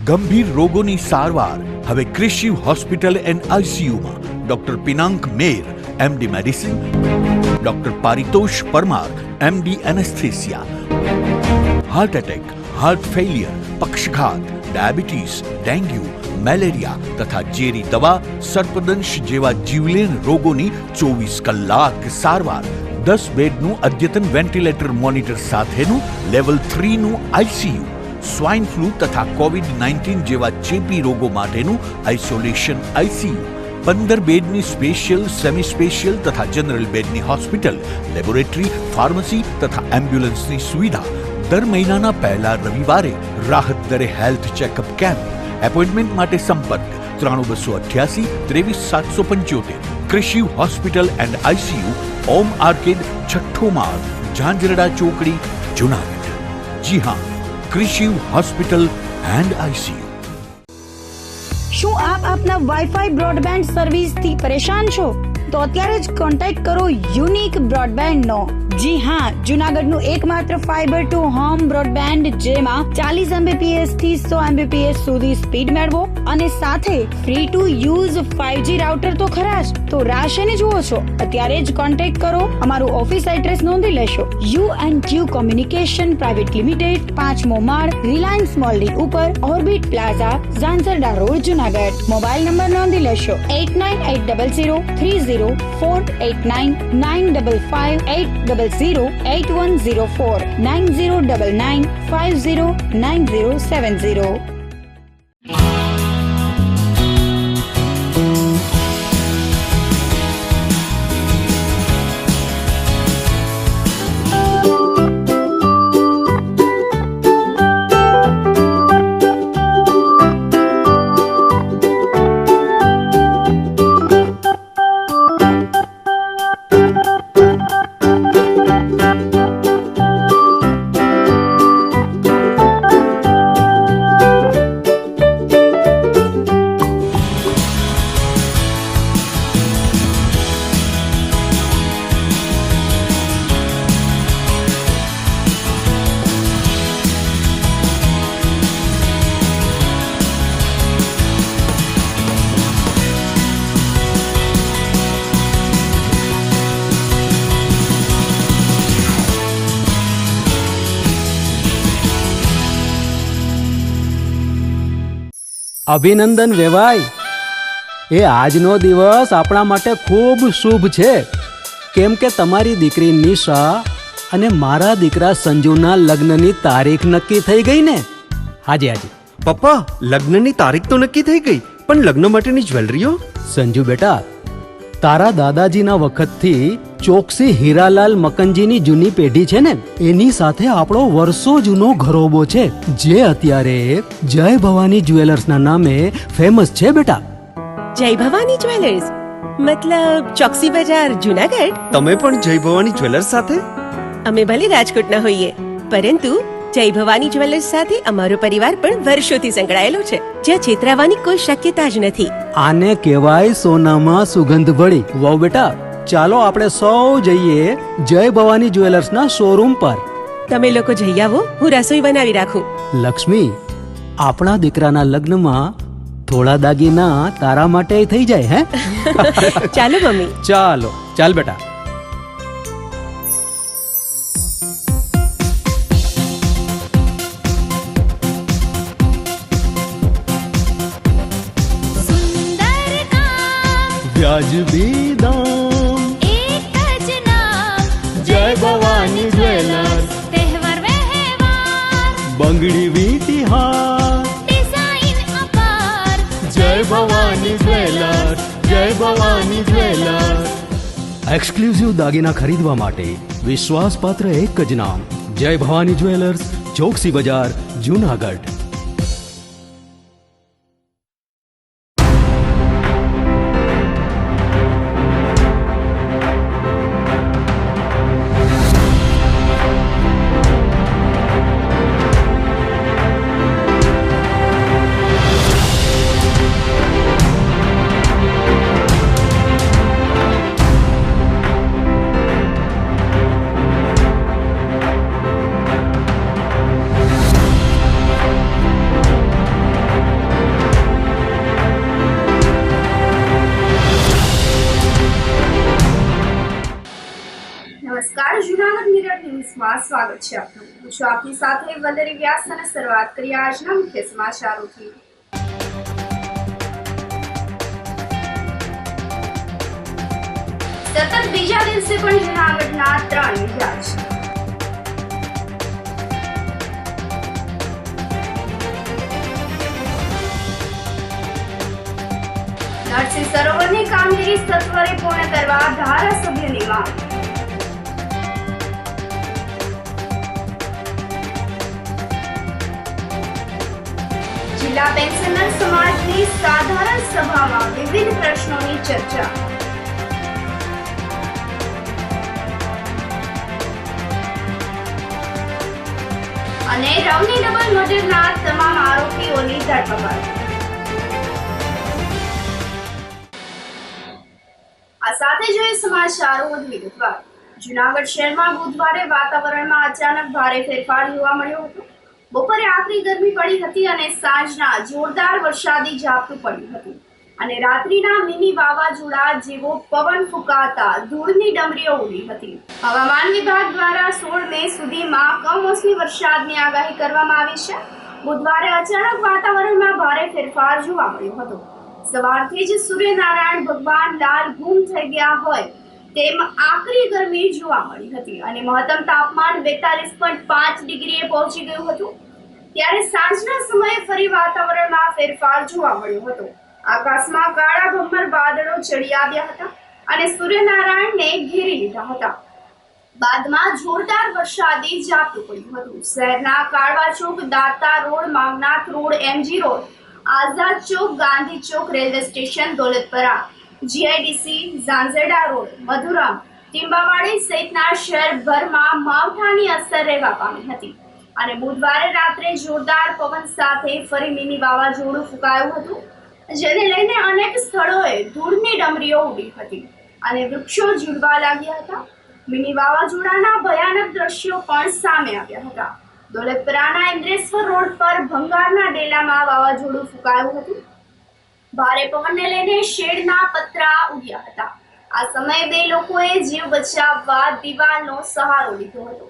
ગંભીર રોગોની સારવાર હવે ક્રિશિવ હોસ્પિટલ એન્ડ આઈસીયુમાં doctor Pinank Mer MD medicine, doctor Paritosh Parmar MD anaesthesia, heart attack, heart failure, પક્ષઘાત, ડાયાબિટીસ, ડેન્ગ્યુ, મેલેરિયા તથા ઝેરી દવા, સર્પદંશ જેવા જીવલેણ રોગોની 24 કલાક સારવાર, 10 બેડનું અદ્યતન વેન્ટિલેટર મોનિટર સાથેનું લેવલ 3નું આઈસીયુ, સ્વાઇન ફ્લૂ તથા કોવિડ-19 જેવા ચેપી રોગો માટેનું આઇસોલેશન આઈસીયુ, 15 બેડની સ્પેશિયલ, સેમી સ્પેશિયલ તથા જનરલ બેડની હોસ્પિટલ, લેબોરેટરી, ફાર્મસી તથા એમ્બ્યુલન્સની સુવિધા, દર મહિનાના પહેલા રવિવારે રાહત દરે હેલ્થ ચેકઅપ કેમ્પ. એપોઇન્ટમેન્ટ માટે સંપર્ક 9288 23775. Krishiv hospital and ICU, Om arcade, છઠ્ઠો માળ, ઝાંઝરડા ચોકડી, જુનાગઢ. જી હા, ક્રિશિવ હોસ્પિટલ એન્ડ આઈસીયુ. શું આપ આપના વાઈફાઈ બ્રોડબેન્ડ સર્વિસથી પરેશાન છો? તો અત્યારે જ કોન્ટેક્ટ કરો યુનિક બ્રોડબેન્ડ નો. જી હા, જુનાગઢનું એકમાત્ર ફાઈબર ટુ હોમ બ્રોડબેન્ડ, જેમાં 40 Mbps થી 100 Mbps સુધી સ્પીડ મેળવો અને સાથે free to use 5G router તો ખરા જ. તો રાહ શેની જુઓ છો? અત્યારે જ કોન્ટેક્ટ કરો. અમારું ઓફિસ એડ્રેસ નોંધી લેશો. U&Q કોમ્યુનિકેશન પ્રાઇવેટ લિમિટેડ, 5મો માળ, રિલાયન્સ મોલની ઉપર, orbit plaza, Zanzarda road, Junagadh. Mobile number નોંધી લેશો 89800304899558008104 9099509070. અભિનંદન વેવાઈ. એ આજનો દિવસ આપણા માટે ખૂબ શુભ છે, કેમ કે તમારી દીકરી નિશા અને મારા દીકરા સંજુના લગ્નની તારીખ નક્કી થઈ ગઈ ને. હાજી હાજી પપ્પા, લગ્નની તારીખ તો નક્કી થઈ ગઈ, પણ લગ્ન માટેની જ્વેલરીઓ? સંજુ બેટા, તારા દાદાજીના વખતથી ચોકસી હીરાલાલ મકનજીની જૂની પેઢી છે ને, એની સાથે આપણો વર્ષો જૂનો ઘરોબો છે, જે અત્યારે જય ભવાની જ્વેલર્સના નામે ફેમસ છે બેટા. જય ભવાની જ્વેલર્સ મતલબ ચોકસી બજાર, જુનાગઢ? તમે પણ જય ભવાની જ્વેલર્સ સાથે? અમે ભલે રાજકોટના હોઈએ, પરંતુ જય ભવાની જ્વેલર્સ સાથે અમારો પરિવાર પણ વર્ષોથી સંકળાયેલો છે, જ્યાં છેતરાવાની કોઈ શક્યતા જ નથી. આને કહેવાય સોનામાં સુગંધ ભળી. વાવ બેટા, ચાલો આપણે સૌ જઈએ જય ભવાની જ્વેલર્સના શોરૂમ પર. તમે લોકો જઈ આવો, હું રસોઈ બનાવી રાખું. લક્ષ્મી, આપણા દીકરાના લગ્નમાં થોડા દાગીના તારા માટે થઈ જાય. હે ચાલો મમ્મી. ચાલો ચાલ બેટા. વ્યાજબી દામ, એક જ નામ, જય ભવાની જ્વેલર્સ. તહેવાર વ્યવહાર, બંગડી વીંટી હાર, ડિઝાઇન અપાર, જય ભવાની જ્વેલર્સ, જય ભવાની જ્વેલર્સ. એક્સક્લુઝિવ દાગીના ખરીદવા માટે વિશ્વાસપાત્ર એક જ નામ, જય ભવાની જ્વેલર્સ, ચોકસી બજાર, જુનાગઢ. ન્યૂઝમાં સ્વાગત છે આપનું. હું છું આપની સાથે વલ્લરી વ્યાસ અને શરૂઆત કરીએ આજના મુખ્ય સમાચારોથી. સતત બીજા દિવસે પણ જૂનાગઢના 3 ઇજાજ. નરસિંહ સરોવરની કામગીરી સત્વરે પૂર્ણ કરવા ધારાસભ્યની માંગ. જિલ્લા પેન્શનર સમાજની સાધારણ સભામાં વિવિધ પ્રશ્નોની ચર્ચા. અને રવની ડબલ મર્ડરના તમામ આરોપીઓની ધરપકડ. આ સાથે જોઈએ સમાચારો વધુ વિગતવાર. જૂનાગઢ શહેરમાં બુધવારે વાતાવરણમાં અચાનક ભારે ફેરફાર જોવા મળ્યો હતો. બપોરે આકરી ગરમી પડી હતી અને સાંજના જોરદાર વરસાદી ઝાપટું પડ્યું હતું અને રાત્રિના મિની વાવાઝોડા જેવો પવન ફૂંકાતા ધૂળની ડમરીઓ ઉડી હતી. હવામાન વિભાગ દ્વારા 16 મે સુધીમાં કમોસમી વરસાદની આગાહી કરવામાં આવી છે. બુધવારે અચાનક વાતાવરણમાં ભારે ફેરફાર જોવા મળ્યો હતો. સવારથી જ સૂર્યનારાયણ ભગવાન લાલ ગુમ થઈ ગયા હોય તેમ આકરી ગરમી જોવા મળી હતી અને મહત્તમ તાપમાન 42.5 ડિગ્રીએ પહોંચી ગયું હતું. ત્યારે સાંજના સમયે ફરી વાતાવરણમાં ફેરફાર જોવા મળ્યો હતો. આકાશમાં કાળા ભમ્મર વાદળો ચડી આવ્યા હતા અને સૂર્યનારાયણને ઘેરી લીધા હતા. બાદમાં જોરદાર વરસાદી ઝાપટું પડ્યું હતું. શહેરના Kalwa Chowk, Data road, Mangnath road, MG road, Azad Chowk, Gandhi Chowk, railway station, Dolatpara, GIDC, Zanzeda road, Madhuram, Timbawadi સહિતના શહેરભરમાં માવઠાની અસર રહેવા પામી હતી અને બુધવારે રાત્રે જોરદાર પવન સાથે ફરી મિની વાવાઝોડું ફૂંકાયું હતું, જેને લઈને અનેક સ્થળોએ ધૂળની ડમરીઓ ઉડી હતી અને વૃક્ષો ઝૂલવા લાગ્યા હતા. મિની વાવાઝોડાના ભયાનક દ્રશ્યો પણ સામે આવ્યા હતા. દોલતપરાના ઇન્દ્રેશ્વર રોડ પર ભંગારના ડેલામાં વાવાઝોડું ફૂંકાયું હતું. ભારે પવનને લઈને શેડના પતરા ઉડ્યા હતા. આ સમયે 2 લોકોએ જીવ બચાવવા દિવાલનો સહારો લીધો હતો.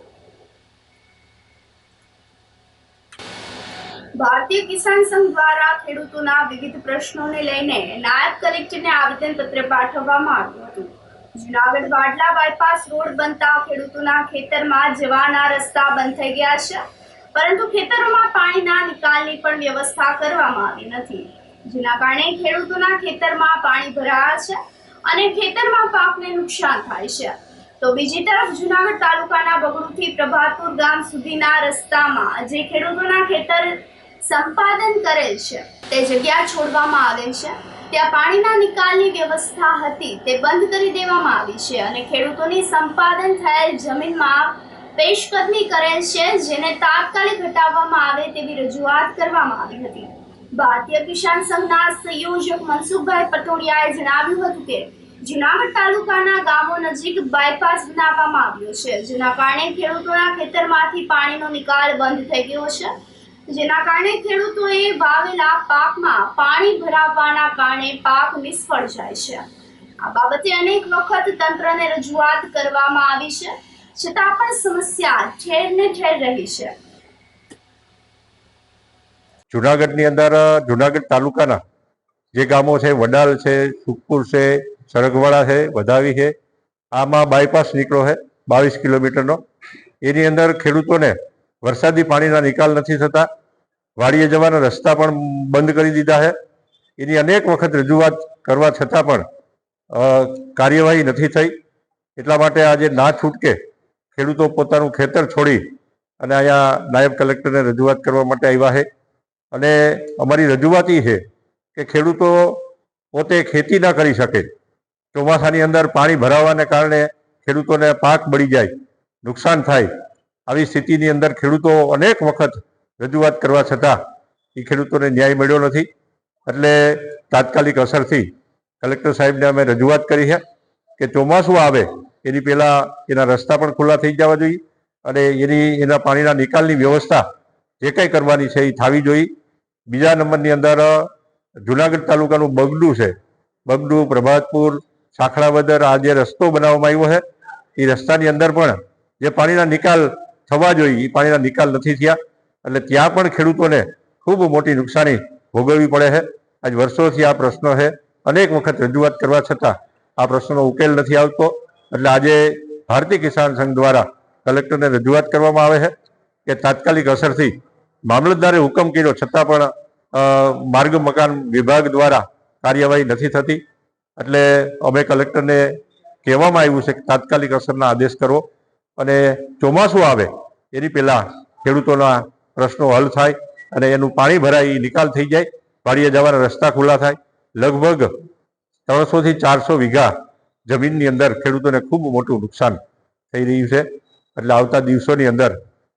ભારતીય કિસાન સંઘ દ્વારા ખેડૂતોના વિવિધ પ્રશ્નોને લઈને નાયબ કલેક્ટરને આવેદનપત્ર પાઠવવામાં આવ્યું હતું. જૂનાગઢ વાડલા બાયપાસ રોડ બનતા ખેડૂતોના ખેતરમાં જવાના રસ્તા બંધ થઈ ગયા છે, પરંતુ ખેતરોમાં પાણીના નિકાલની પણ વ્યવસ્થા કરવામાં આવી નથી, જેના કારણે ખેડૂતોના ખેતરમાં પાણી ભરાયા છે અને ખેતરમાં પાકને નુકસાન થાય છે. તો બીજી તરફ જૂનાગઢ તાલુકાના બગડુથી પ્રભાતપુર ગામ સુધીના રસ્તામાં જે ખેડૂતોના ખેતર સંપાદન કરેલ છે તે જગ્યા છોડવામાં આવેલ છે. ત્યાં પાણીના નિકાલની વ્યવસ્થા હતી તે બંધ કરી દેવામાં આવી છે અને ખેડૂતોની સંપાદન થયેલ જમીનમાં પેશકદમી કરેલ છે, જેને તાત્કાલિક હટાવવામાં આવે તેવી રજૂઆત કરવામાં આવી હતી. ભારતીય કિસાન સંઘના સંયોજક મનસુખભાઈ પટોડિયાએ જણાવ્યું હતું કે જૂનાગઢ તાલુકાના ગામો નજીક બાયપાસ બનાવવામાં આવ્યો છે, જેના કારણે ખેડૂતોના ખેતરમાંથી પાણીનો નિકાલ બંધ થઈ ગયો છે, જેના કારણે ખેડૂતોએ વાવેલા પાકમાં પાણી ભરાવવાના કારણે પાક નિષ્ફળ જાય છે. આ બાબતે અનેક વખત તંત્રને રજૂઆત કરવામાં આવી છે, છતાં પણ સમસ્યા ઠેર ને ઠેર રહી છે. જુનાગઢની અંદર જુનાગઢ તાલુકાના જે ગામો છે, વડાલ છે, સુખપુર છે, સરગવાડા છે, વધાવી છે, આમાં બાયપાસ નીકળ્યો છે 22 કિલોમીટરનો. એની અંદર ખેડૂતોને વરસાદી પાણીના નિકાલ નથી થતા, વાડીએ જવાના રસ્તા પણ બંધ કરી દીધા છે. એની અનેક વખત રજૂઆત કરવા છતાં પણ કાર્યવાહી નથી થઈ. એટલા માટે આજે ના છૂટકે ખેડૂતો પોતાનું ખેતર છોડી અને અહીંયા નાયબ કલેક્ટરને રજૂઆત કરવા માટે આવ્યા છે. અને અમારી રજૂઆત એ છે કે ખેડૂતો પોતે ખેતી ના કરી શકે, ચોમાસાની અંદર પાણી ભરાવાને કારણે ખેડૂતોને પાક બળી જાય, નુકસાન થાય. આવી સ્થિતિની અંદર ખેડૂતો અનેક વખત રજૂઆત કરવા છતાં એ ખેડૂતોને ન્યાય મળ્યો નથી. એટલે તાત્કાલિક અસરથી કલેક્ટર સાહેબને અમે રજૂઆત કરી છે કે ચોમાસું આવે એની પહેલાં એના રસ્તા પણ ખુલ્લા થઈ જવા જોઈએ અને એના પાણીના નિકાલની વ્યવસ્થા જે કંઈ કરવાની છે એ થવી જોઈએ. બીજા નંબરની અંદર જુનાગઢ તાલુકાનું બગડું છે, બગડું, પ્રભાતપુર, સાખડાવદર, આ જે રસ્તો બનાવવામાં આવ્યો છે એ રસ્તાની અંદર પણ જે પાણીના નિકાલ થવા જોઈએ એ પાણીના નિકાલ નથી થયા, એટલે ત્યાં પણ ખેડૂતોને ખૂબ મોટી નુકસાની ભોગવવી પડે છે. આજ વર્ષોથી આ પ્રશ્નો છે, અનેક વખત રજૂઆત કરવા છતાં આ પ્રશ્નનો ઉકેલ નથી આવતો. એટલે આજે ભારતીય કિસાન સંઘ દ્વારા કલેક્ટરને રજૂઆત કરવામાં આવે છે કે તાત્કાલિક અસરથી મામલતદારે હુકમ કર્યો છતાં પણ માર્ગ મકાન વિભાગ દ્વારા કાર્યવાહી નથી થતી. એટલે અમે કલેક્ટરને કહેવામાં આવ્યું છે કે તાત્કાલિક અસરના આદેશ કરો અને ચોમાસું આવે એની પહેલાં ખેડૂતોના પ્રશ્નો હલ થાય અને એનું પાણી ભરાય, નિકાલ થઈ જાય, વાડીએ જવાના રસ્તા ખુલ્લા થાય. લગભગ 300 થી 400 વીઘા જમીનની અંદર ખેડૂતોને ખૂબ મોટું નુકસાન થઈ રહ્યું છે. એટલે આવતા દિવસોની અંદર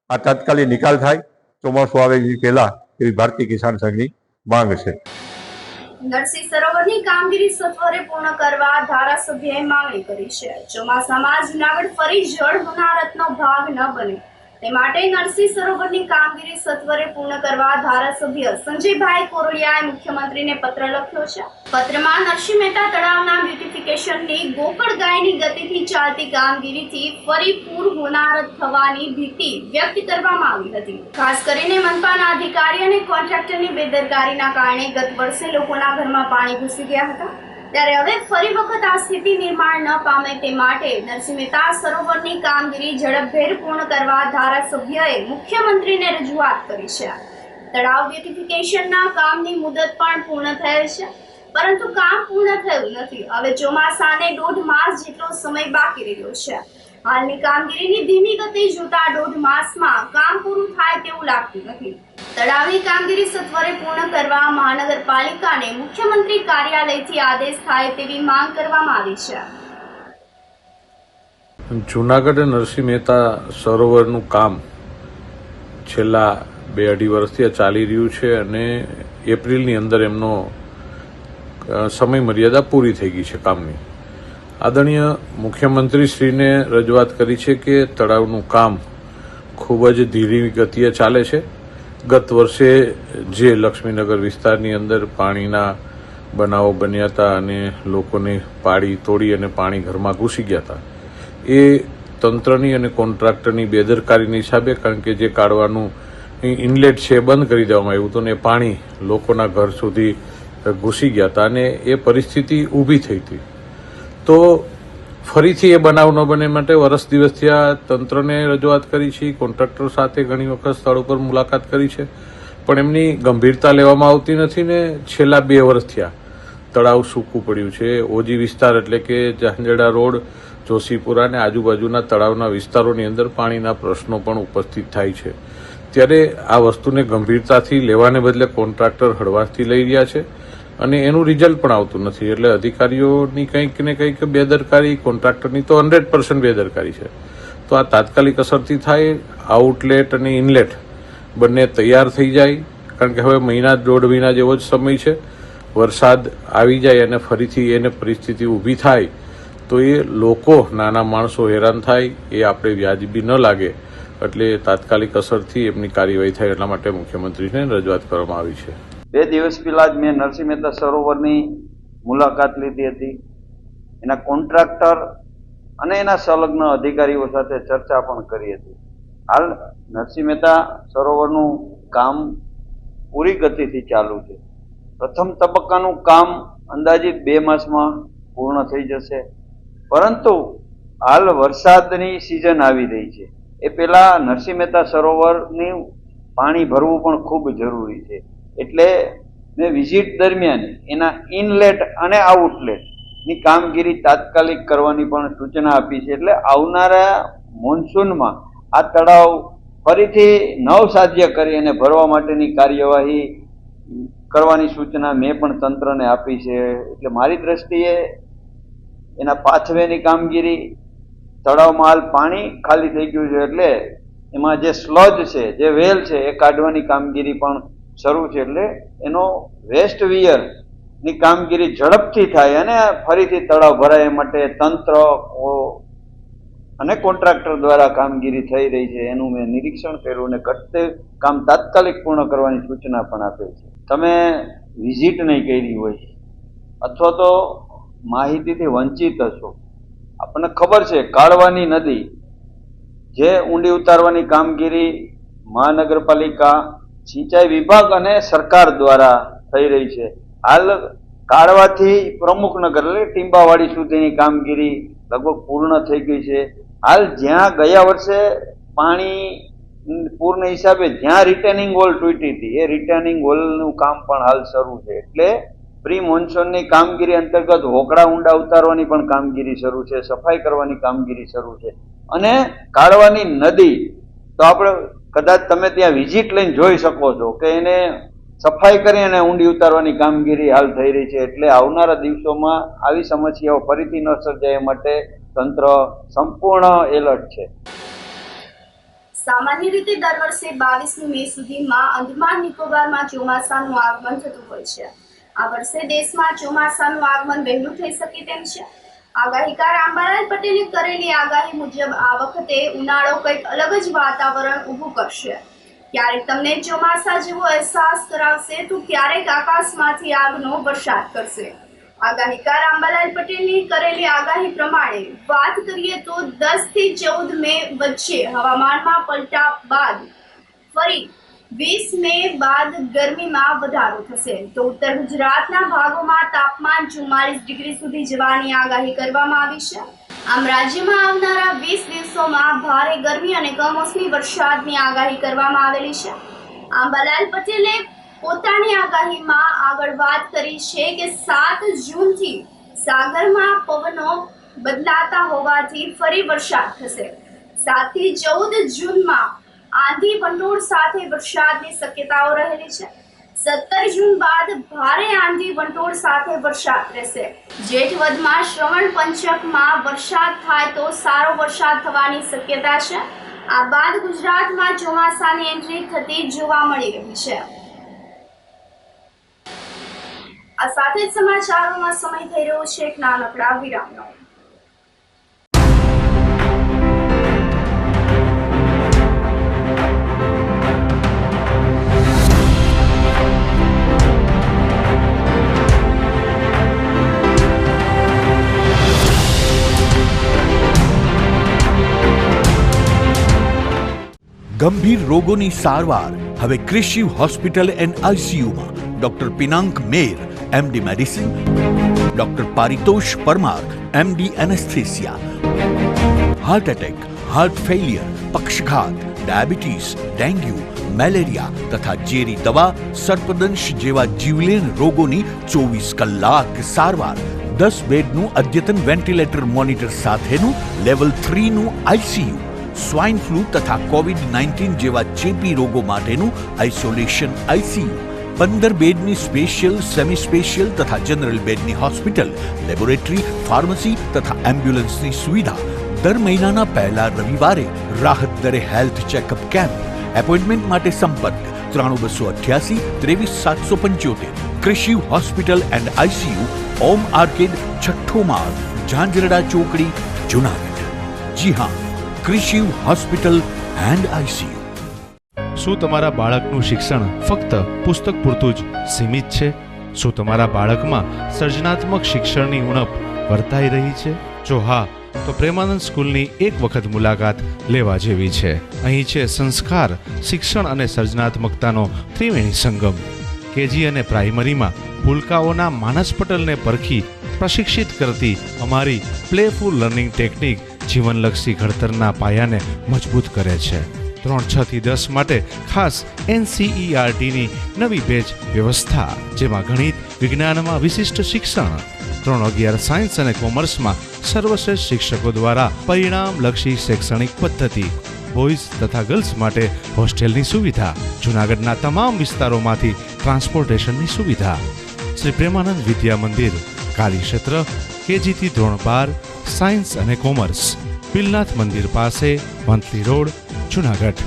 આ તાત્કાલિક નિકાલ થાય, ચોમાસું આવે એ પહેલા એવી ભારતીય કિસાન સંઘની માંગ છે. નરસિંહ સરોવરની કામગીરી સત્વરે પૂર્ણ કરવા ધારાસભ્યએ માંગણી કરી છે. ચોમાસામાં જૂનાગઢ ફરી જળ હોનારતનો ભાગ ન બને તે માટે નરસિંહ સરોવરની કામગીરી સત્વરે પૂર્ણ કરવા ધારાસભ્ય સંજયભાઈ કોરોડિયાએ મુખ્યમંત્રીને પત્ર લખ્યો છે. પત્રમાં નરસિંહ મહેતા તળાવના બ્યુટિફિકેશનની ગોકળ ગાયની ગતિથી ચાલતી કામગીરીથી ફરી પૂર હોનારત થવાની ભીતિ વ્યક્ત કરવામાં આવી હતી. ખાસ કરીને મનપાના અધિકારી અને કોન્ટ્રાક્ટરની બેદરકારીના કારણે ગત વર્ષે લોકોના ઘરમાં પાણી ઘૂસી ગયા હતા, ત્યારે હવે ફરી વખત આ સ્થિતિ નિર્માણ ન પામે તે માટે નરસિંહ મહેતા સરોવરની કામગીરી ઝડપભેર પૂર્ણ કરવા ધારાસભ્યએ મુખ્યમંત્રીને રજૂઆત કરી છે. તળાવ બ્યુટિફિકેશનના કામની મુદત પણ પૂર્ણ થયેલ છે, પરંતુ કામ પૂર્ણ થયું નથી. હવે ચોમાસાને 1.5 માસ જેટલો સમય બાકી રહ્યો છે. હાલની કામગીરીની ધીમી ગતિ જોતા 1.5 માસમાં કામ પૂરું થાય તેવું લાગતું નથી. તળાવની કામગીરી સત્વરે પૂર્ણ કરવા મહાનગરપાલિકાને મુખ્યમંત્રી કાર્યાલયથી આદેશ થાય તેવી માંગ કરવામાં આવી છે. જૂનાગઢ નરસિંહ મહેતા સરોવરનું કામ છેલ્લા 2-2.5 વર્ષથી ચાલી રહ્યું છે અને એપ્રિલની અંદર એમનો સમય મર્યાદા પૂરી થઈ ગઈ છે કામની. આદરણીય મુખ્યમંત્રીશ્રીને રજૂઆત કરી છે કે તળાવનું કામ ખૂબ જ ધીરી ગતિએ ચાલે છે. ગત વર્ષે જે લક્ષ્મીનગર વિસ્તારની અંદર પાણીના બનાવો બન્યા હતા અને લોકોને પાડી તોડી અને પાણી ઘરમાં ઘૂસી ગયા હતા, એ તંત્રની અને કોન્ટ્રાક્ટરની બેદરકારીની હિસાબે, કારણ કે જે કાઢવાનું ઇનલેટ છે એ બંધ કરી દેવામાં આવ્યું હતું ને પાણી લોકોના ઘર સુધી ઘૂસી ગયા હતા અને એ પરિસ્થિતિ ઊભી થઈ હતી. તો ફરીથી એ બનાવ ન બને માટે વર્ષ દિવસથી આ તંત્રને રજૂઆત કરી છે, કોન્ટ્રાક્ટર સાથે ઘણી વખત સ્થળ ઉપર મુલાકાત કરી છે, પણ એમની ગંભીરતા લેવામાં આવતી નથી ને છેલ્લા 2 વર્ષથી આ તળાવ સૂકું પડ્યું છે. ઓજી વિસ્તાર એટલે કે ઝાંઝડા રોડ, જોશીપુરા અને આજુબાજુના તળાવના વિસ્તારોની અંદર પાણીના પ્રશ્નો પણ ઉપસ્થિત થાય છે. ત્યારે આ વસ્તુને ગંભીરતાથી લેવાને બદલે કોન્ટ્રાક્ટર હળવાશથી લઈ રહ્યા છે અને એનું રિઝલ્ટ પણ આવતું નથી. એટલે અધિકારીઓની કંઈક ને કંઈક બેદરકારી, કોન્ટ્રાક્ટરની તો 100% બેદરકારી છે. તો આ તાત્કાલિક અસરથી થાય, આઉટલેટ અને ઇનલેટ બંને તૈયાર થઈ જાય, કારણ કે હવે 1.5 મહિના જેવો જ સમય છે. વરસાદ આવી જાય અને ફરીથી એને પરિસ્થિતિ ઊભી થાય તો એ લોકો, નાના માણસો હેરાન થાય, એ આપણે વ્યાજબી ન લાગે. એટલે તાત્કાલિક અસરથી એમની કાર્યવાહી થાય એટલા માટે મુખ્યમંત્રીને રજૂઆત કરવામાં આવી છે. 2 દિવસ પહેલા જ મેં નરસિંહ મહેતા સરોવરની મુલાકાત લીધી હતી. એના કોન્ટ્રાક્ટર અને એના સંલગ્ન અધિકારીઓ સાથે ચર્ચા પણ કરી હતી. હાલ નરસિંહ મહેતા સરોવરનું કામ પૂરી ગતિથી ચાલુ છે. પ્રથમ તબક્કાનું કામ અંદાજિત 2 માસમાં પૂર્ણ થઈ જશે, પરંતુ હાલ વરસાદની સિઝન આવી રહી છે. એ પહેલા નરસિંહ મહેતા સરોવરની પાણી ભરવું પણ ખૂબ જરૂરી છે. એટલે મેં વિઝિટ દરમિયાન એના ઇનલેટ અને આઉટલેટની કામગીરી તાત્કાલિક કરવાની પણ સૂચના આપી છે. એટલે આવનારા મોન્સૂનમાં આ તળાવ ફરીથી નવસાધ્ય કરી અને ભરવા માટેની કાર્યવાહી કરવાની સૂચના મેં પણ તંત્રને આપી છે. એટલે મારી દ્રષ્ટિએ એના પાથવેની કામગીરી, તળાવમાં હાલ પાણી ખાલી થઈ ગયું છે એટલે એમાં જે સ્લજ છે, જે વેલ છે, એ કાઢવાની કામગીરી પણ શરૂ છે. એટલે એનો વેસ્ટ વિયરની કામગીરી ઝડપથી થાય અને ફરીથી તળાવ ભરાય માટે તંત્ર અને કોન્ટ્રાક્ટર દ્વારા કામગીરી થઈ રહી છે. એનું મેં નિરીક્ષણ કર્યું અને ઘટતે કામ તાત્કાલિક પૂર્ણ કરવાની સૂચના પણ આપેલ છે. તમે વિઝિટ નહીં કરી હોય અથવા તો માહિતીથી વંચિત હશો. આપણને ખબર છે કાળવાની નદી જે ઊંડી ઉતારવાની કામગીરી મહાનગરપાલિકા, સિંચાઈ વિભાગ અને સરકાર દ્વારા થઈ રહી છે. હાલ કાળવાથી પ્રમુખનગર એટલે ટીંબાવાડી સુધીની કામગીરી લગભગ પૂર્ણ થઈ ગઈ છે. હાલ જ્યાં ગયા વર્ષે પાણી પૂરના હિસાબે જ્યાં રિટેનિંગ વોલ તૂટી હતી એ રિટેનિંગ વોલનું કામ પણ હાલ શરૂ છે. એટલે પ્રી મોન્સૂનની કામગીરી અંતર્ગત હોકડા ઊંડા ઉતારવાની પણ કામગીરી શરૂ છે, સફાઈ કરવાની કામગીરી શરૂ છે. અને કાળવાની નદી તો આપણે કદાચ તમે ત્યાં વિઝિટ લઈને જોઈ શકો છો કે એને સફાઈ કરી અને ઊંડી ઉતારવાની કામગીરી હાલ થઈ રહી છે. એટલે આવનારા દિવસોમાં આવી સમસ્યાઓ ફરીથી ન સર્જાય એ માટે તંત્ર સંપૂર્ણ એલર્ટ છે. સામાન્ય રીતે દર વર્ષે 22મી મે સુધીમાં અંદમાન નિકોબારમાં ચોમાસાનું આગમન થતું હોય છે. આ વર્ષે દેશમાં ચોમાસાનું આગમન વહેલું થઈ શકે તેમ છે. આગાહીકાર અંબાલાલ પટેલે કરેલી આગાહી મુજબ આ વખતે ઉનાળો કંઈક અલગ જ વાતાવરણ ઊભું કરશે. ક્યારેક તમને ચોમાસા જેવો અહેસાસ કરાવશે તો ક્યારેક આકાશમાંથી આગનો વરસાદ કરશે. આગાહીકાર અંબાલાલ પટેલની કરેલી આગાહી પ્રમાણે વાત કરીએ તો 10 થી 14 મે વચ્ચે હવામાનમાં પલટા બાદ ફરી 20 મે બાદ ગરમીમાં વધારો થશે. તો ઉત્તર ગુજરાતના ભાગોમાં તાપમાન 44 ડિગ્રી સુધી જવાની આગાહી કરવામાં આવી છે. આમ રાજ્યમાં આવનારા 20 દિવસોમાં ભારે ગરમી અને કમોસમી વરસાદની આગાહી કરવામાં આવેલી છે. અંબાલાલ પટેલે પોતાની આગાહીમાં આગળ વાત કરી છે કે 7 જૂનથી સાગરમાં પવનો બદલાતા હોવાથી ફરી વરસાદ થશે. 7 થી 14 જૂનમાં આંધી વંટોળ સાથે વરસાદની શક્યતાઓ રહેલી છે. 17 જૂન બાદ ભારે આંધી વંટોળ સાથે વરસાદ રહેશે. જેઠ વધમાં શ્રવણ પંચકમાં વરસાદ થાય તો સારો વરસાદ થવાની શક્યતા છે. આ બાદ ગુજરાતમાં ચોમાસાની એન્ટ્રી થતી જોવા મળી રહી છે. આ સાથે જ સમાચારોમાં સમય થઈ રહ્યો છે એક નાનકડા વિરામનો. ગંભીર રોગોની સારવાર હવે કૃષિ હોસ્પિટલ એન્ડ આઈસીયુમાં doctor Pinank Mer MD medicine, doctor Paritosh Parmar MD anaesthesia, heart attack, heart failure, પક્ષઘાત, ડાયાબિટીસ, ડેન્ગ્યુ, મેલેરિયા તથા ઝેરી દવા, સર્પદંશ જેવા જીવલેણ રોગોની 24 કલાક સારવાર, 10 બેડનું અદ્યતન વેન્ટિલેટર મોનિટર સાથેનું લેવલ 3નું આઈસીયુ, સ્વાઇન ફ્લૂ તથા કોવિડ-19 જેવા ચેપી રોગો માટેનું આઇસોલેશન આઈસીયુ, 15 બેડની સ્પેશિયલ, સેમી સ્પેશિયલ તથા જનરલ બેડની હોસ્પિટલ, લેબોરેટરી, ફાર્મસી તથા એમ્બ્યુલન્સની સુવિધા, દર મહિનાના પહેલા રવિવારે રાહત દરે હેલ્થ ચેકઅપ કેમ્પ. એપોઇન્ટમેન્ટ માટે સંપર્ક 9288 23775. કૃષિ hospital and ICU, Om arcade, છઠ્ઠો માળ, ઝાંઝરડા ચોકડી, જુનાગઢ. જી હા, કૃષિ હોસ્પિટલ એન્ડ આઈસીયુ. શું તમારા બાળકનું શિક્ષણ ફક્ત પુસ્તક પૂરતું જ સીમિત છે? શું તમારા બાળકમાં સર્જનાત્મક શિક્ષણની ઉણપ વર્તાઈ રહી છે? જો હા, તો પ્રેમાનંદ સ્કૂલની એક વખત મુલાકાત લેવા જેવી છે. અહીં છે સંસ્કાર, શિક્ષણ અને સર્જનાત્મકતાનો ત્રિવેણી સંગમ. કેજી અને પ્રાઇમરીમાં ભૂલકાઓના માનસ પટલને પરખી પ્રશિક્ષિત કરતી અમારી પ્લેફુલ લર્નિંગ ટેકનિક જીવનલક્ષી ઘડતરના પાયાને મજબૂત કરે છે. 3, 6 થી 10 માટે ખાસ NCERTની નવી બેચ વ્યવસ્થા, જેમાં ગણિત, વિજ્ઞાનમાં વિશિષ્ટ શિક્ષણ, 3, 11 સાયન્સ અને કોમર્સમાં સર્વશ્રેષ્ઠ શિક્ષકો દ્વારા પરિણામલક્ષી શૈક્ષણિક પદ્ધતિ, બોયઝ તથા ગર્લ્સ માટે હોસ્ટેલની સુવિધા, જૂનાગઢના તમામ વિસ્તારોમાંથી ટ્રાન્સપોર્ટેશનની સુવિધા. શ્રી પ્રેમાનંદ વિદ્યા મંદિર, કાર્યક્ષેત્ર KG થી ધોરણ 12, સાયન્સ અને કોમર્સ, પિલનાથ મંદિર પાસે, મંથલી રોડ, જૂનાગઢ.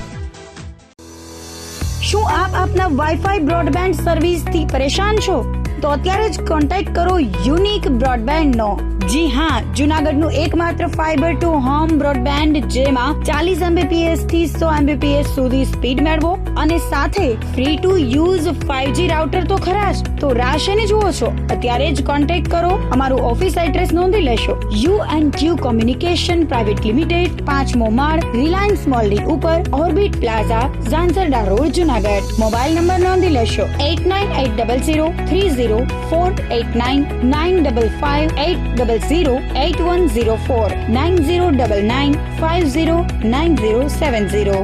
શું આપ આપના વાઈફાઈ બ્રોડબેન્ડ સર્વિસથી પરેશાન છો? તો અત્યારે જ કોન્ટેક્ટ કરો યુનિક બ્રોડબેન્ડનો. જી હા, જુનાગઢનું એકમાત્ર ફાઈબર ટુ હોમ બ્રોડબેન્ડ જેમાં 40 Mbps થી 100 Mbps સુધી સ્પીડ મેળવો અને સાથે free to use 5G router તો ખરા જ. તો રાહ શેને જુઓ છો? અત્યારે જ કોન્ટેક્ટ કરો. અમારું ઓફિસ એડ્રેસ નોંધી લેશો. U&Q કોમ્યુનિકેશન પ્રાઇવેટ લિમિટેડ, 5મો માળ, રિલાયન્સ મોલની ઉપર, orbit plaza, Zanzarda road, Junagadh. Mobile number નોંધી લેશો 8980030489 955-800-8104 9099509070.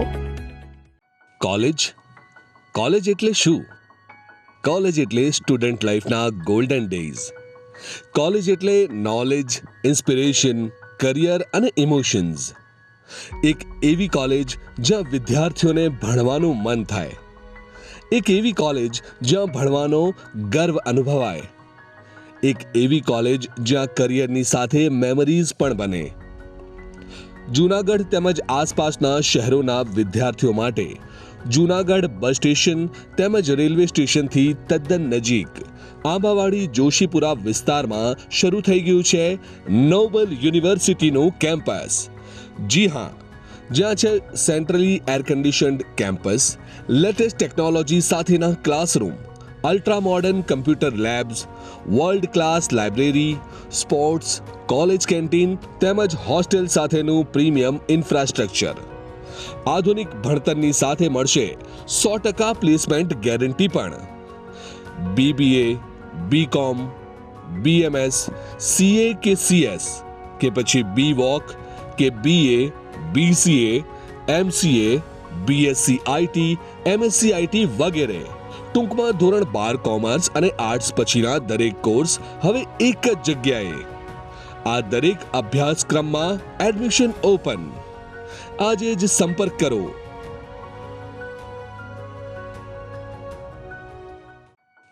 કોલેજ એટલે શું? કોલેજ એટલે સ્ટુડન્ટ લાઈફના ગોલ્ડન ડેઝ. કોલેજ એટલે નોલેજ, ઇન્સ્પિરેશન, કરિયર અને ઇમોશન્સ. એક એવી કોલેજ જ્યાં વિદ્યાર્થીઓને ભણવાનું મન થાય. એક એવી કોલેજ જ્યાં ભણવાનો ગર્વ અનુભવાય. એક એવી કોલેજ જ્યાં કરિયરની સાથે મેમરીઝ પણ બને. જૂનાગઢ તેમજ આસપાસના શહેરોના વિદ્યાર્થીઓ માટે જૂનાગઢ બસ સ્ટેશન તેમજ રેલવે સ્ટેશનથી તદ્દન નજીક આંબાવાડી જોશીપુરા વિસ્તારમાં શરૂ થઈ ગયું છે નોબલ યુનિવર્સિટીનું કેમ્પસ. જી હા, જ્યાં છે centrally air conditioned campus, latest technology સાથેના classroom, ultra modern computer labs, world class library, sports, college canteen તેમજ હોસ્ટેલ સાથેનું પ્રીમિયમ ઇન્ફ્રાસ્ટ્રક્ચર. આધુનિક ભણતરની સાથે મળશે 100% પ્લેસમેન્ટ ગેરંટી પણ. BBA, BCom, BMS, CA કે CS કે પછી BVoc કે BA, BCA, MCA, BSc IT, MSc IT વગેરે. ટૂંકમાં ધોરણ 12 કોમર્સ અને આર્ટ્સ પછીના દરેક કોર્સ હવે એક જ જગ્યાએ. આ દરેક અભ્યાસક્રમમાં એડમિશન ઓપન. આજે જ સંપર્ક કરો.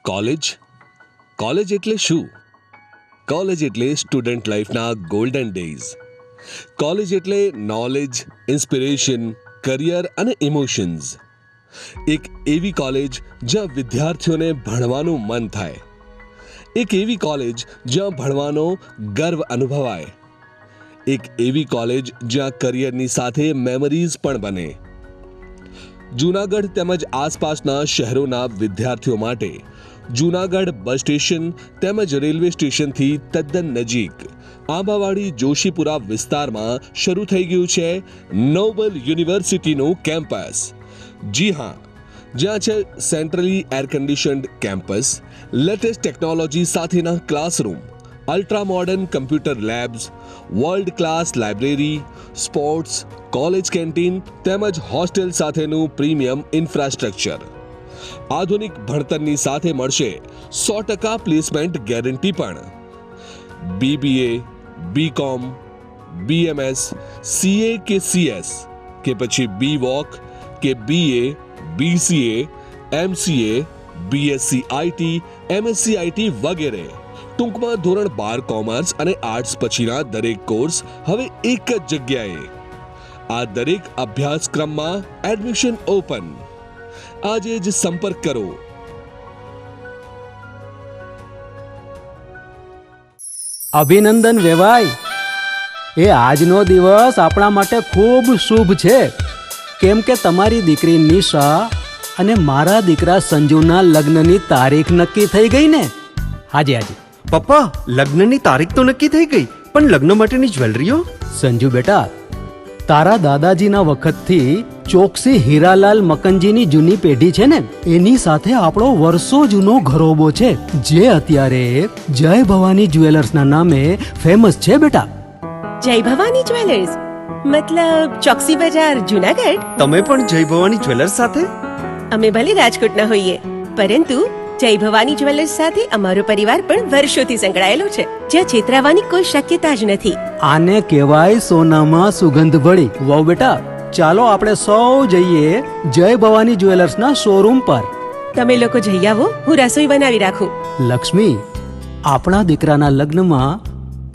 કોલેજ એટલે શું? કોલેજ એટલે સ્ટુડન્ટ લાઈફના ગોલ્ડન ડેઝ. કોલેજ એટલે નોલેજ, ઇન્સ્પિરેશન, કરિયર અને ઇમોશન્સ. એક એવી કોલેજ જ્યાં વિદ્યાર્થીઓને ભણવાનું મન થાય. એક એવી કોલેજ જ્યાં ભણવાનો ગર્વ અનુભવાય. એક એવી કોલેજ જ્યાં કરિયરની સાથે મેમરીઝ પણ બને. જૂનાગઢ તેમજ આસપાસના શહેરોના વિદ્યાર્થીઓ માટે જૂનાગઢ બસ સ્ટેશન તેમજ રેલવે સ્ટેશનથી તદ્દન નજીક આંબાવાડી જોશીપુરા વિસ્તારમાં શરૂ થઈ ગયું છે નોબલ યુનિવર્સિટીનું કેમ્પસ. જી હા, જ્યાં છે centrally air conditioned campus, latest technology સાથેના classroom, ultra modern computer labs, world class library, sports, college canteen તેમજ હોસ્ટેલ સાથેનું પ્રીમિયમ ઇન્ફ્રાસ્ટ્રક્ચર. આધુનિક ભણતરની સાથે મળશે 100% પ્લેસમેન્ટ ગેરંટી પણ. BBA, BCom, BMS, CA કે CS કે પછી BVoc કે BA, BCA, MCA, BSc IT, MSc IT વગેરે. ટૂંકમાં ધોરણ 12 કોમર્સ અને આર્ટ્સ પછીના દરેક કોર્સ હવે એક જ જગ્યાએ. આ દરેક અભ્યાસક્રમમાં એડમિશન ઓપન. આજે જ સંપર્ક કરો. અભિનંદન વેવાઈ. એ આજનો દિવસ આપણા માટે ખૂબ શુભ છે, કેમ કે તમારી દીકરી નિશા અને મારા દીકરા સંજુના લગ્નની તારીખ નક્કી થઈ ગઈ ને. હાજી. પપ્પા, લગ્નની તારીખ તો નક્કી થઈ ગઈ, પણ લગ્ન માટેની જ્વેલરીઓ? સંજુ બેટા, તારા દાદાજીના વખતથી ચોકસી હીરાલાલ મકનજીની જૂની પેઢી છે ને, એની સાથે આપણો વર્ષો જૂનો ઘરોબો છે, જે અત્યારે જય ભવાની જ્વેલર્સના નામે ફેમસ છે બેટા. જય ભવાની જ્વેલર્સ મતલબ ચોકસી બજાર, જુનાગઢ? તમે પણ જય ભવાની જ્વેલર્સ સાથે? અમે ભલે રાજકોટના હોઈએ, પરંતુ જય ભવાની જ્વેલર્સ સાથે અમારો પરિવાર પણ વર્ષોથી સંકળાયેલો છે, જ્યાં છેતરાવાની કોઈ શક્યતા જ નથી. આને કહેવાય સોનામાં સુગંધ ભળી. વાવ બેટા, ચાલો આપણે સૌ જઈએ જય ભવાની જ્વેલર્સના શોરૂમ પર. તમે લોકો જઈ આવો, હું રસોઈ બનાવી રાખું. લક્ષ્મી, આપણા દીકરાના લગ્નમાં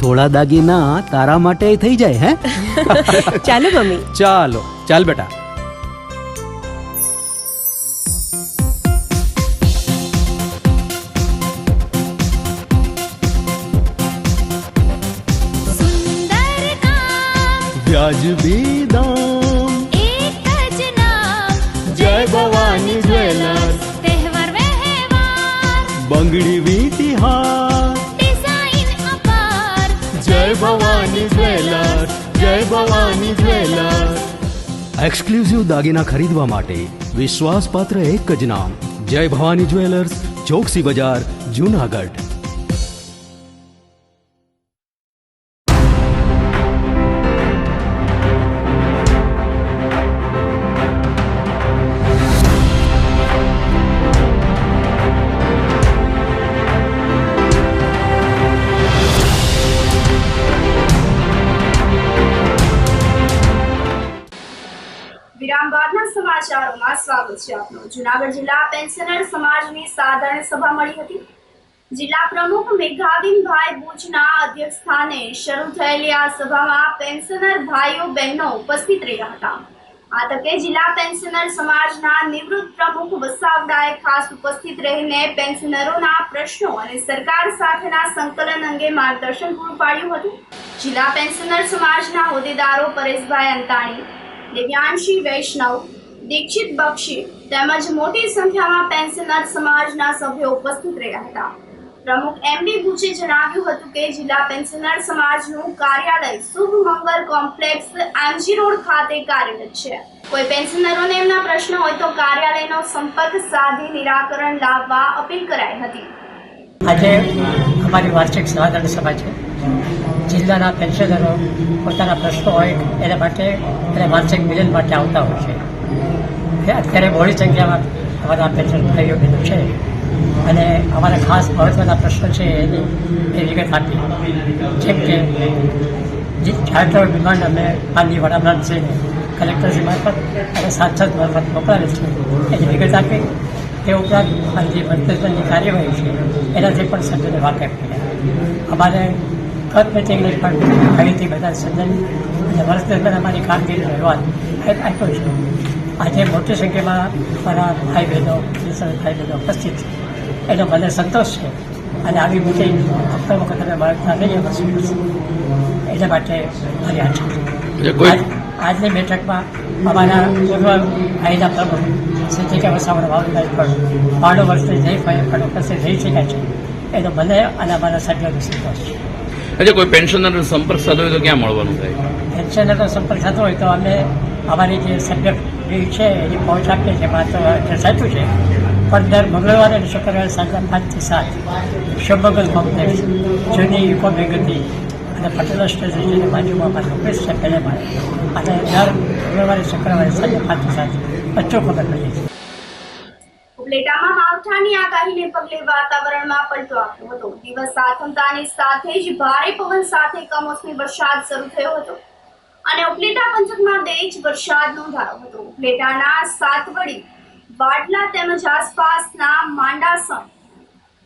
થોડા દાગીના તારા માટે થઈ જાય. હે ચાલો મમ્મી. ચાલ બેટા. વાજબી દામ. एक ज नाम જય ભવાની જ્વેલર્સ. तहेवार व्यवहार બંગડી વીટી હાર. डिजाइन अपार જય ભવાની જ્વેલર્સ. જય ભવાની જ્વેલર્સ. એક્સક્લુઝિવ દાગીના ખરીદવા માટે વિશ્વાસપાત્ર એક જ નામ, જય ભવાની જ્વેલર્સ, ચોકસી બજાર, જુનાગઢ. વિરામ બાદના સમાચારોમાં સ્વાગત છે આપનું. જુનાગઢ જિલ્લા પેન્શનર સમાજની સાધારણ સભા મળી હતી. જિલ્લા પ્રમુખ મેઘાબીનભાઈ બુચના અધ્યક્ષસ્થાને શરૂ થયેલી આ સભામાં પેન્શનર ભાઈઓ બહેનો ઉપસ્થિત રહ્યા હતા. આ તકે જિલ્લા પેન્શનર સમાજના નિવૃત્ત પ્રમુખ વસાવડાએ ખાસ ઉપસ્થિત રહીને પેન્શનરોના પ્રશ્નો અને સરકાર સાથેના સંકલન અંગે માર્ગદર્શન પૂરું પાડ્યું હતું. જિલ્લા પેન્શનર સમાજના હોદ્દેદારો પરેશભાઈ અંતાણી, દિવ્યાંશી વૈષ્ણવ, દીક્ષિત બક્ષી તેમજ મોટી સંખ્યામાં પેન્શનર સમાજના સભ્યો ઉપસ્થિત રહ્યા હતા. પ્રમુખ એમડી બુચે જણાવ્યું હતું કે જિલ્લા પેન્શનર સમાજનું કાર્યાલય શુભ મંગલ કોમ્પ્લેક્સ એમજી રોડ ખાતે કાર્યરત છે. કોઈ પેન્શનરોને એમના પ્રશ્નો હોય તો કાર્યાલયનો સંપર્ક સાધી નિરાકરણ લાવવા અપીલ કરાઈ હતી. આજે અમારી વાર્ષિક સાધારણ સભા છે. જિલ્લાના પેન્શનરો પોતાના પ્રશ્નો હોય એના માટે અને વાર્ષિક મિલન માટે આવતા હોય છે. અત્યારે બહોળી સંખ્યામાં અમારા પેન્શન ભાઈઓ બહેનો છે અને અમારા ખાસ મહત્ત્વના પ્રશ્નો છે એની એ વિગત આપી. જેમ કે ચાર્ટર ડિમાન્ડ અમે માનની વડાપ્રધાનશ્રીને કલેક્ટરશ્રી મારફત અને સાંસદ મારફત મોકલાવેલ છે એની વિગત આપી. તે ઉપરાંત અમારી જે મંત્રીની કાર્યવાહી છે એનાથી પણ સભ્યોને વાકેફ કર્યા. અમારે ગત મિટિંગને પણ ફરીથી બધા સજ્જન અને વર્ષ દરમિયાન અમારી કામગીરીનો અહેવાલ આપ્યો છે. આજે મોટી સંખ્યામાં અમારા ભાઈ બહેનો ભાઈ બહેનો ઉપસ્થિત છે એનો મને સંતોષ છે અને આવી મિટિંગ અક્કલ વખત અમે મળતા રહીએ વર્ષ એના માટે મારી આશા. આજની બેઠકમાં અમારા પૂર્વ ભાઈના પ્રમુખ શ્રી કે વસાવડા વાવડાએ પણ 5 વર્ષથી જઈ પણ ઉપસ્થિત રહી શક્યા છે એનો મને અને અમારા સભ્યોનો સંતોષ છે. એટલે કોઈ પેન્શનરનો સંપર્ક સાધવો હોય તો ક્યાં મળવાનું થાય? પેન્શનરનો સંપર્ક થતો હોય તો અમે અમારી જે સભ્ય છે એની પહોંચ આપીએ છીએ. માત્ર એડ્રેસ આપ્યું છે પણ દર મંગળવારે અને શુક્રવારે સાંજે 5 થી 7 શુભમંગલ કોમ્પ્લેક્સ જૂની યુકો બેગતી અને પટેલ સ્ટેશનની બાજુમાં અમારી ઓફિસ છે પહેલે માળે અને દર મંગળવારે શુક્રવારે સાંજે 5 થી 7 અચૂક ખબર પડી છે. ઉપલેટામાં માવઠાની આગાહીને પગલે વાતાવરણમાં પલટો આવ્યો હતો. દિવસ આથમતાની સાથે જ ભારે પવન સાથે કમોસમી વરસાદ શરૂ થયો હતો અને ઉપલેટા પંથકમાં 2 ઇંચ વરસાદ નોંધાયો હતો. ઉપલેટાના સાતવડી, વાડલા તેમજ આસપાસના માંડાસણ,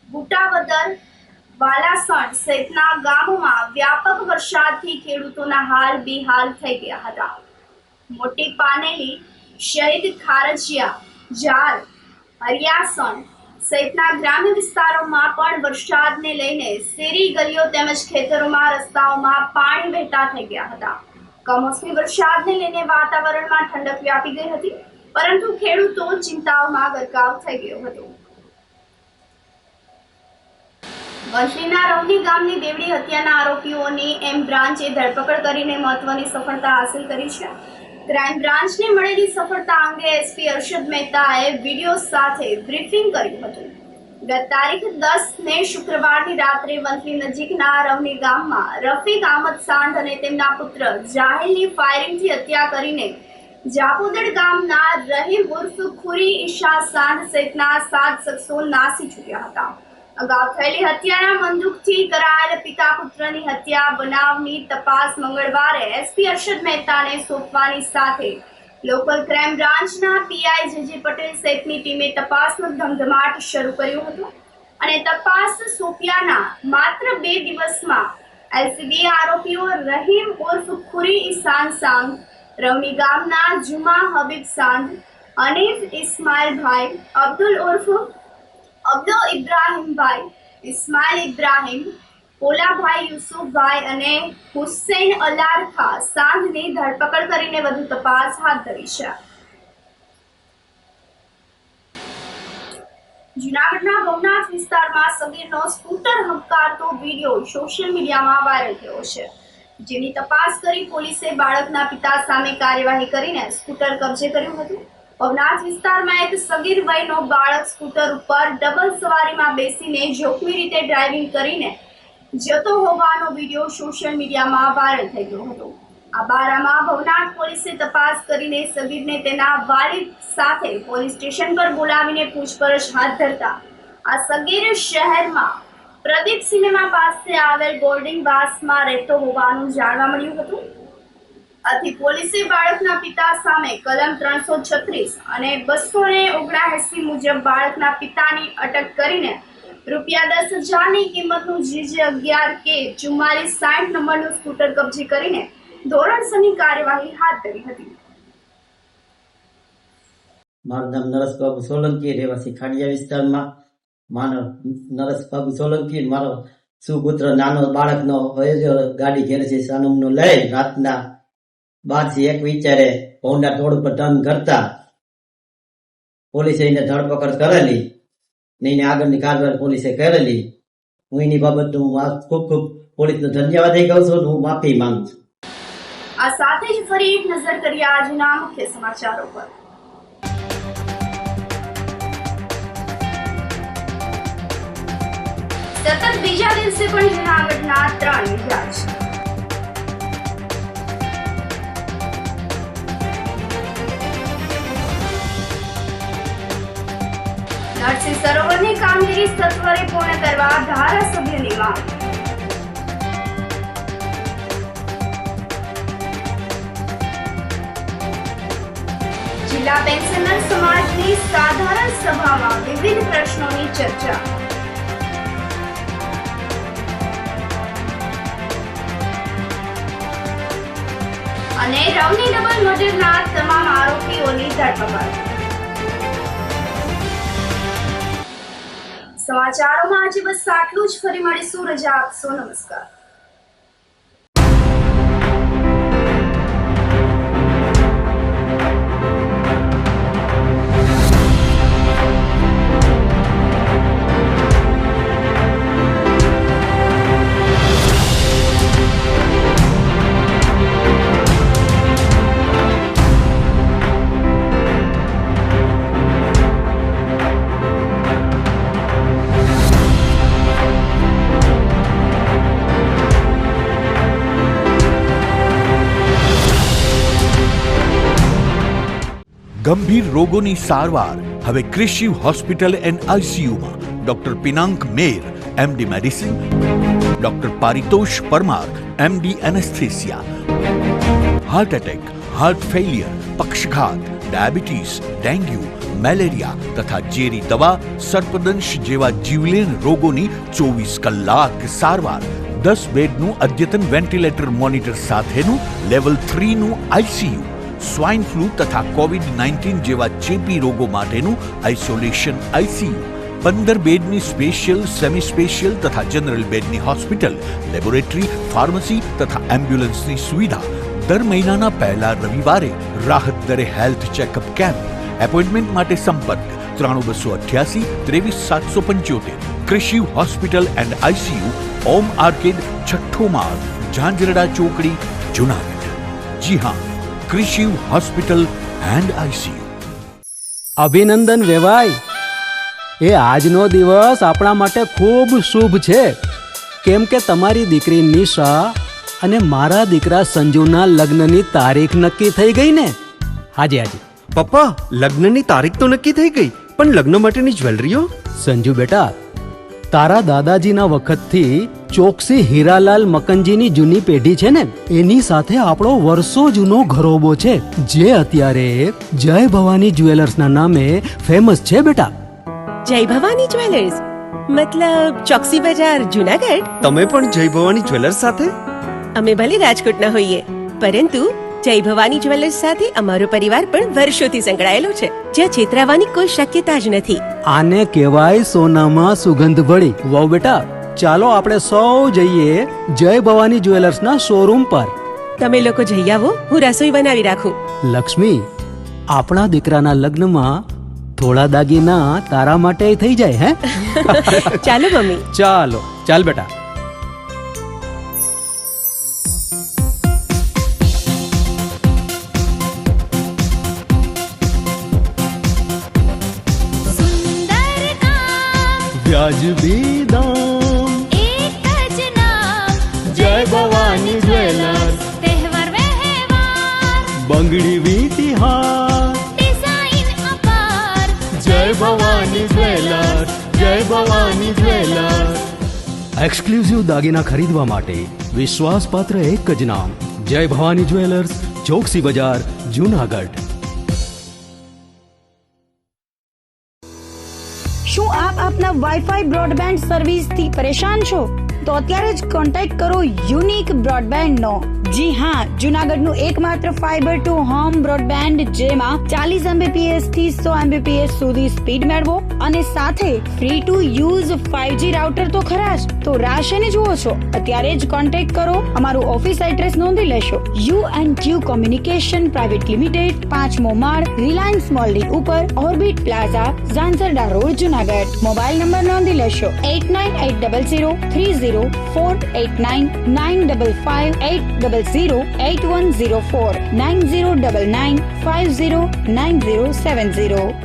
બુટાવદર, બાલાસણ સહિતના ગામોમાં વ્યાપક વરસાદથી ખેડૂતોના હાલ બેહાલ થઈ ગયા હતા. મોટી પાનેલી, શહીદ ખારજિયા, જાર, હરિયાસણ સહિતના ગ્રામ્ય વિસ્તારોમાં પણ વરસાદને લઈને શેરી ગલીઓ તેમજ ખેતરોમાં રસ્તાઓમાં પાણી વહેતા થઈ ગયા હતા. કમોસમી વરસાદને લઈને વાતાવરણમાં ઠંડક વ્યાપી ગઈ હતી પરંતુ ખેડૂતો ચિંતાઓમાં ગરકાવ થઈ ગયો હતો. વંથલીના રવની ગામની દેવડી હત્યાના આરોપીઓની એમ બ્રાન્ચે ધરપકડ કરીને મહત્વની સફળતા હાંસલ કરી છે. ક્રાઇમ બ્રાન્ચને મળેલી સફળતા અંગે એસપી અરશદ મહેતાએ વિડીયો સાથે બ્રીફિંગ કર્યું હતું. ગત તારીખ 10 મે શુક્રવારની રાત્રે વંથલી નજીકના રવની ગામમાં રફીક અહમદ સાંઢ અને તેમના પુત્ર જાહિલની ફાયરિંગથી હત્યા કરીને જાપોદડ ગામના રહીમ ઉર્ફ ખુરી ઈશા સાંઢ સહિતના 7 શખ્સો નાસી છૂટ્યા હતા. અગાઉ થયેલી હત્યાના બંદૂકથી કરાયેલ પિતા પુત્રની હત્યા બનાવની તપાસ મંગળવારે એસપી અરશદ મહેતાને સોંપવાની સાથે લોકલ ક્રાઇમ બ્રાન્ચના પીઆઈ જેજે પટેલ સહિતની ટીમે તપાસનો ધમધમાટ શરૂ કર્યો હતો અને તપાસ સોંપ્યાના માત્ર 2 દિવસમાં એલસીબીએ આરોપીઓ રહીમ ઉર્ફ ખુરી ઈસાન સાંગ, રવની ગામના જુમા હબીબ સાંગ, અનીફ ઇસ્માઇલભાઈ, અબ્દુલ ઉર્ફ અબ્દો ઇબ્રાહીમભાઈ, ઇસ્માઇલ ઇબ્રાહીમ, પોલાભાઈ યુસુફભાઈ અને હુસૈન અલારખા સાંધની ધરપકડ કરીને વધુ તપાસ હાથ ધરી છે. જૂનાગઢના ભવનાથ વિસ્તારમાં સગીરનો સ્કૂટર હંકારતો વિડીયો સોશિયલ મીડિયામાં વાયરલ થયો છે, જેની તપાસ કરી પોલીસે બાળકના પિતા સામે કાર્યવાહી કરીને સ્કૂટર કબજે કર્યું હતું. ભવનાથ વિસ્તારમાં એક સગીર વયનો બાળક સ્કૂટર ઉપર ડબલ સવારીમાં બેસીને જોખમી રીતે ડ્રાઇવિંગ કરીને જતો હોવાનો વિડીયો સોશિયલ મીડિયામાં વાયરલ થઈ ગયો હતો. આ બારામાં ભવનાથ પોલીસે તપાસ કરીને સગીરને તેના વાલિદ સાથે પોલીસ સ્ટેશન પર બોલાવીને પૂછપરછ હાથ ધરતા આ સગીર શહેરમાં પ્રદીપ સિનેમા પાસે આવેલ બોર્ડિંગ વાસમાં રહેતો હોવાનું જાણવા મળ્યું હતું. આથી પોલીસે બાળકના પિતા સામે કલમ 336 અને 279 મુજબ બાળકના પિતાની અટક કરીને ₹10,000ની કિંમતનું GJ11K 4460 નંબરનું સ્કૂટર કબજે કરીને ધોરણસરની કાર્યવાહી હાથ ધરી હતી. મારું નામ નરેશબાબુ સોલંકી, રહેવાસી ખાડિયા વિસ્તારમાં. મારો નરેશબાબુ સોલંકી, મારો સુપુત્ર નાનો બાળકનો ગાડી ઘેર છે સાનુમનો લઈ રાતના 12 થી 1 વિચારે હોન્ડા રોડ પર ટર્ન કરતા પોલીસે એને ધરપકડ કરેલી ને એને આગળની કાર્યવાહી પોલીસે કરેલી. હું એની બાબત ખૂબ ખૂબ પોલીસનો ધન્યવાદ કહું છું, હું માફી માંગુ છું. આ સાથે જ ફરી એક નજર કરીએ આજના મુખ્ય સમાચારો પર. સતત બીજા દિવસે પણ જૂનાગઢના 3 વિદ્યાર્થી નરસિંહ સરોવરની કામગીરી સત્વરે પૂર્ણ કરવા ધારાસભ્યની માંગ. જિલ્લા પેન્શનર સમાજની સાધારણ સભામાં વિવિધ પ્રશ્નોની ચર્ચા. અને રવની ડબલ મર્ડરના તમામ આરોપીઓની ધરપકડ. સમાચારોમાં આજે બસ આટલું જ. ફરી મળીશું. રજા આપશો. નમસ્કાર. ગંભીર રોગોની સારવાર હવે ક્રિશિવ હોસ્પિટલ એન્ડ આઈસીયુમાં doctor Pinank Mer MD medicine, doctor Paritosh Parmar MD anaesthesia, heart attack, heart failure, પક્ષઘાત, ડાયાબિટીસ, ડેન્ગ્યુ, મેલેરિયા તથા ઝેરી દવા, સર્પદંશ જેવા જીવલેણ રોગોની 24 કલાક સારવાર. 10 બેડનું અદ્યતન વેન્ટિલેટર મોનિટર સાથેનું લેવલ 3નું આઈસીયુ, સ્વાઇન ફ્લૂ તથા કોવિડ-19 જેવા ચેપી રોગો માટેનું આઇસોલેશન આઈસીયુ, 15 બેડની સ્પેશિયલ, સેમી સ્પેશિયલ તથા જનરલ બેડની હોસ્પિટલ, લેબોરેટરી, ફાર્મસી તથા એમ્બ્યુલન્સની સુવિધા. દર મહિનાના પહેલા રવિવારે રાહત દરે હેલ્થ ચેકઅપ કેમ્પ. એપોઇન્ટમેન્ટ માટે સંપર્ક 9288 23775. Krishiv hospital and ICU, Om arcade, છઠ્ઠો માળ, ઝાંઝરડા ચોકડી, જૂનાગઢ. જી હા, ક્રિશિવ હોસ્પિટલ એન્ડ આઈસીયુ. અભિનંદન વેવાય. એ આજનો દિવસ આપણા માટે ખૂબ શુભ છે, કેમ કે તમારી દીકરી નિશા અને મારા દીકરા સંજુના લગ્નની તારીખ નક્કી થઈ ગઈ ને. હાજી હાજી પપ્પા, લગ્નની તારીખ તો નક્કી થઈ ગઈ, પણ લગ્ન માટેની જ્વેલરીઓ? સંજુ બેટા, તારા દાદાજીના વખતથી ચોકસી હીરાલાલ મકનજીની જૂની પેઢી છે ને, એની સાથે આપણો વર્ષો જૂનો ઘરોબો છે, જે અત્યારે જય ભવાની જ્વેલર્સના નામે ફેમસ છે બેટા. જય ભવાની જ્વેલર્સ મતલબ ચોકસી બજાર, જૂનાગઢ? તમે પણ જય ભવાની જ્વેલર્સ સાથે? અમે ભલે રાજકોટના હોઈએ, પરંતુ જય ભવાની જ્વેલર્સ સાથે અમારો પરિવાર પણ વર્ષોથી સંકળાયેલો છે, જ્યાં છેતરાવાની કોઈ શક્યતા જ નથી. આને કહેવાય સોનામાં સુગંધ ભળી. વાવ બેટા, ચાલો આપણે સૌ જઈએ જય ભવાની જ્વેલર્સના શોરૂમ પર. તમે લોકો જઈ આવો, હું રસોઈ બનાવી રાખું. લક્ષ્મી, આપણા દીકરાના લગ્નમાં થોડા દાગીના તારા માટે થઈ જાય હે? ચાલો મમ્મી. ચાલો, ચાલ બેટા. સુંદર કામ વ્યાજબી દામ, એક જ નામ જય ભવાની જ્વેલર્સ. તહેવાર વ્યવહાર બંગડી વીંટી હાર, ડિઝાઇન અપાર જય ભવાની જ્વેલર્સ, જય ભવાની જ્વેલર્સ. એક્સક્લુઝિવ દાગીના ખરીદવા માટે વિશ્વાસપાત્ર એક જ નામ, જય ભવાની જ્વેલર્સ, ચોકસી બજાર, જુનાગઢ. શું આપ આપના વાઈફાઈ બ્રોડબેન્ડ સર્વિસથી પરેશાન છો? તો અત્યારે જ કોન્ટેક્ટ કરો યુનિક બ્રોડબેન્ડ નો. જી હા, જુનાગઢનું એકમાત્ર ફાઈબર ટુ હોમ બ્રોડબેન્ડ જેમાં 40 Mbps થી 100 Mbps સુધી સ્પીડ મેળવો અને સાથે free to use 5G router તો ખરા જ. તો રાહ શેને જુઓ છો? અત્યારે જ કોન્ટેક્ટ કરો. અમારું ઓફિસ એડ્રેસ નોંધી લેશો. U&Q કોમ્યુનિકેશન પ્રાઇવેટ લિમિટેડ, 5મો માળ, રિલાયન્સ મોલની ઉપર, orbit plaza, Zanzarda road, Junagadh. Mobile number નોંધી લેશો 89803048995585080081049099509070.